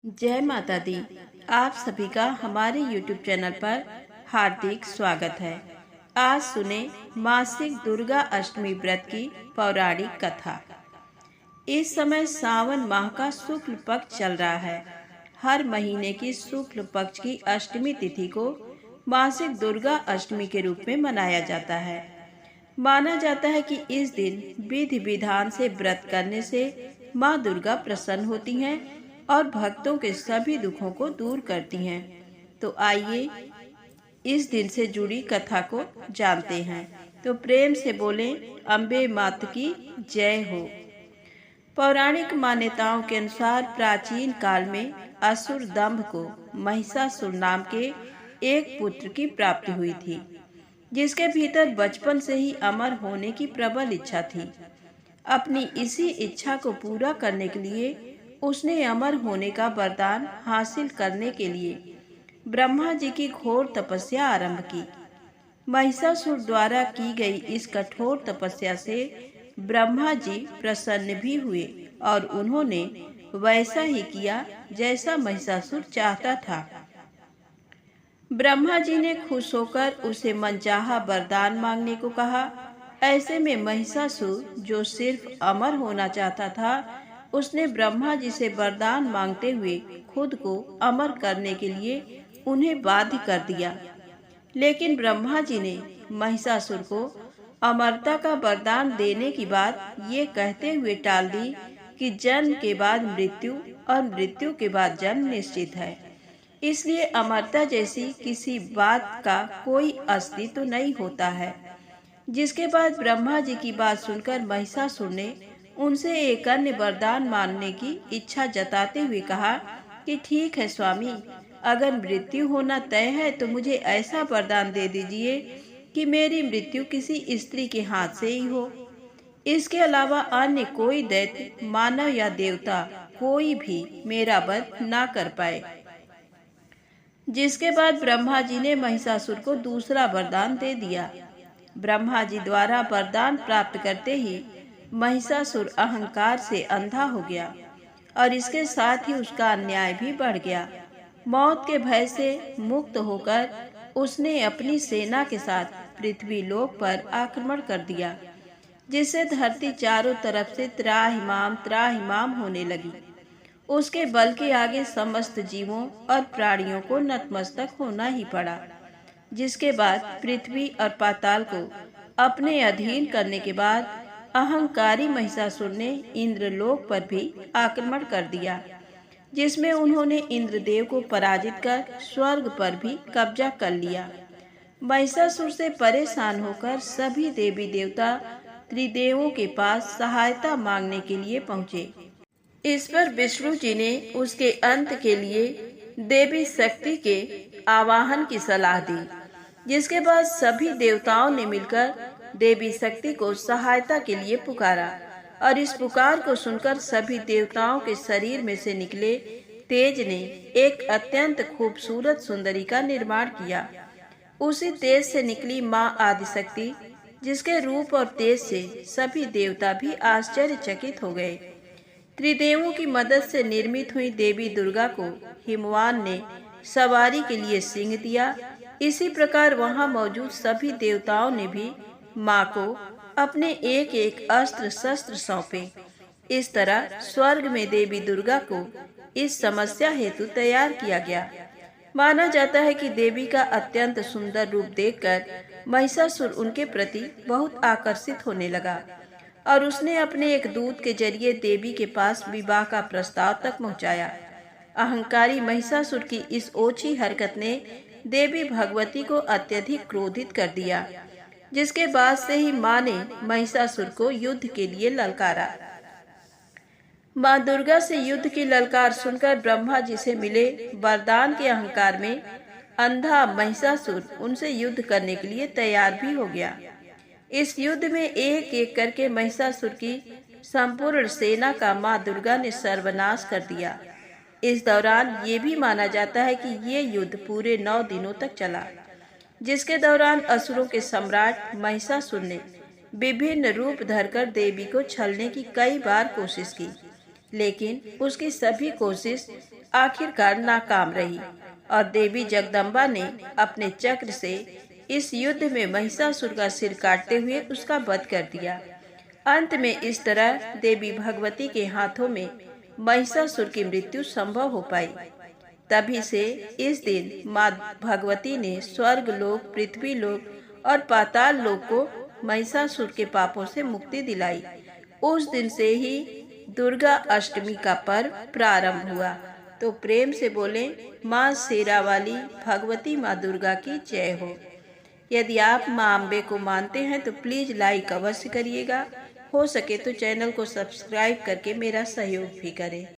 जय माता दी। आप सभी का हमारे YouTube चैनल पर हार्दिक स्वागत है। आज सुने मासिक दुर्गा अष्टमी व्रत की पौराणिक कथा। इस समय सावन माह का शुक्ल पक्ष चल रहा है। हर महीने की शुक्ल पक्ष की अष्टमी तिथि को मासिक दुर्गा अष्टमी के रूप में मनाया जाता है। माना जाता है कि इस दिन विधि विधान से व्रत करने से माँ दुर्गा प्रसन्न होती हैं और भक्तों के सभी दुखों को दूर करती हैं। तो आइए इस दिन से जुड़ी कथा को जानते हैं। तो प्रेम से बोलें, अम्बे मात की जय हो। पौराणिक मान्यताओं के अनुसार प्राचीन काल में असुर दंभ को महिषासुर नाम के एक पुत्र की प्राप्ति हुई थी, जिसके भीतर बचपन से ही अमर होने की प्रबल इच्छा थी। अपनी इसी इच्छा को पूरा करने के लिए उसने अमर होने का वरदान हासिल करने के लिए ब्रह्मा जी की घोर तपस्या आरंभ की। महिषासुर द्वारा की गई इस कठोर तपस्या से ब्रह्मा जी प्रसन्न भी हुए और उन्होंने वैसा ही किया जैसा महिषासुर चाहता था। ब्रह्मा जी ने खुश होकर उसे मनचाहा वरदान मांगने को कहा। ऐसे में महिषासुर, जो सिर्फ अमर होना चाहता था, उसने ब्रह्मा जी से वरदान मांगते हुए खुद को अमर करने के लिए उन्हें बाध्य कर दिया। लेकिन ब्रह्मा जी ने महिषासुर को अमरता का वरदान देने की बात ये कहते हुए टाल दी कि जन्म के बाद मृत्यु और मृत्यु के बाद जन्म निश्चित है, इसलिए अमरता जैसी किसी बात का कोई अस्तित्व नहीं होता है। जिसके बाद ब्रह्मा जी की बात सुनकर महिषासुर ने उनसे एक अन्य वरदान मानने की इच्छा जताते हुए कहा कि ठीक है स्वामी, अगर मृत्यु होना तय है तो मुझे ऐसा वरदान दे दीजिए कि मेरी मृत्यु किसी स्त्री के हाथ से ही हो। इसके अलावा अन्य कोई दैत्य, मानव या देवता कोई भी मेरा वध ना कर पाए। जिसके बाद ब्रह्मा जी ने महिषासुर को दूसरा वरदान दे दिया। ब्रह्मा जी द्वारा वरदान प्राप्त करते ही महिषासुर अहंकार से अंधा हो गया और इसके साथ ही उसका अन्याय भी बढ़ गया। मौत के भय से मुक्त होकर उसने अपनी सेना के साथ पृथ्वी लोक पर आक्रमण कर दिया, जिससे धरती चारों तरफ से त्राहिमाम त्राहिमाम होने लगी। उसके बल के आगे समस्त जीवों और प्राणियों को नतमस्तक होना ही पड़ा। जिसके बाद पृथ्वी और पाताल को अपने अधीन करने के बाद अहंकारी महिषासुर ने इंद्रलोक पर भी आक्रमण कर दिया, जिसमें उन्होंने इंद्रदेव को पराजित कर स्वर्ग पर भी कब्जा कर लिया। महिषासुर से परेशान होकर सभी देवी देवता त्रिदेवों के पास सहायता मांगने के लिए पहुँचे। इस पर विष्णु जी ने उसके अंत के लिए देवी शक्ति के आवाहन की सलाह दी, जिसके बाद सभी देवताओं ने मिलकर देवी शक्ति को सहायता के लिए पुकारा और इस पुकार को सुनकर सभी देवताओं के शरीर में से निकले तेज ने एक अत्यंत खूबसूरत सुंदरी का निर्माण किया। उसी तेज से निकली माँ आदिशक्ति, जिसके रूप और तेज से सभी देवता भी आश्चर्यचकित हो गए। त्रिदेवों की मदद से निर्मित हुई देवी दुर्गा को हिमवान ने सवारी के लिए सिंह दिया। इसी प्रकार वहां मौजूद सभी देवताओं ने भी माँ को अपने एक एक अस्त्र शस्त्र सौंपे। इस तरह स्वर्ग में देवी दुर्गा को इस समस्या हेतु तैयार किया गया। माना जाता है कि देवी का अत्यंत सुंदर रूप देखकर महिषासुर उनके प्रति बहुत आकर्षित होने लगा और उसने अपने एक दूत के जरिए देवी के पास विवाह का प्रस्ताव तक पहुंचाया। अहंकारी महिषासुर की इस ओछी हरकत ने देवी भगवती को अत्यधिक क्रोधित कर दिया, जिसके बाद से ही माँ ने महिषासुर को युद्ध के लिए ललकारा। माँ दुर्गा से युद्ध की ललकार सुनकर ब्रह्मा जी से मिले वरदान के अहंकार में अंधा महिषासुर उनसे युद्ध करने के लिए तैयार भी हो गया। इस युद्ध में एक एक करके महिषासुर की संपूर्ण सेना का माँ दुर्गा ने सर्वनाश कर दिया। इस दौरान ये भी माना जाता है कि ये युद्ध पूरे 9 दिनों तक चला, जिसके दौरान असुरों के सम्राट महिषासुर ने विभिन्न रूप धरकर देवी को छलने की कई बार कोशिश की, लेकिन उसकी सभी कोशिश आखिरकार नाकाम रही और देवी जगदम्बा ने अपने चक्र से इस युद्ध में महिषासुर का सिर काटते हुए उसका वध कर दिया। अंत में इस तरह देवी भगवती के हाथों में महिषासुर की मृत्यु संभव हो पाई। तभी से इस दिन माँ भगवती ने स्वर्ग लोक, पृथ्वी लोक और पाताल लोक को महिषासुर के पापों से मुक्ति दिलाई। उस दिन से ही दुर्गा अष्टमी का पर्व प्रारंभ हुआ। तो प्रेम से बोलें, माँ शेरा वाली भगवती माँ दुर्गा की जय हो। यदि आप माँ अम्बे को मानते हैं तो प्लीज़ लाइक अवश्य करिएगा। हो सके तो चैनल को सब्सक्राइब करके मेरा सहयोग भी करें।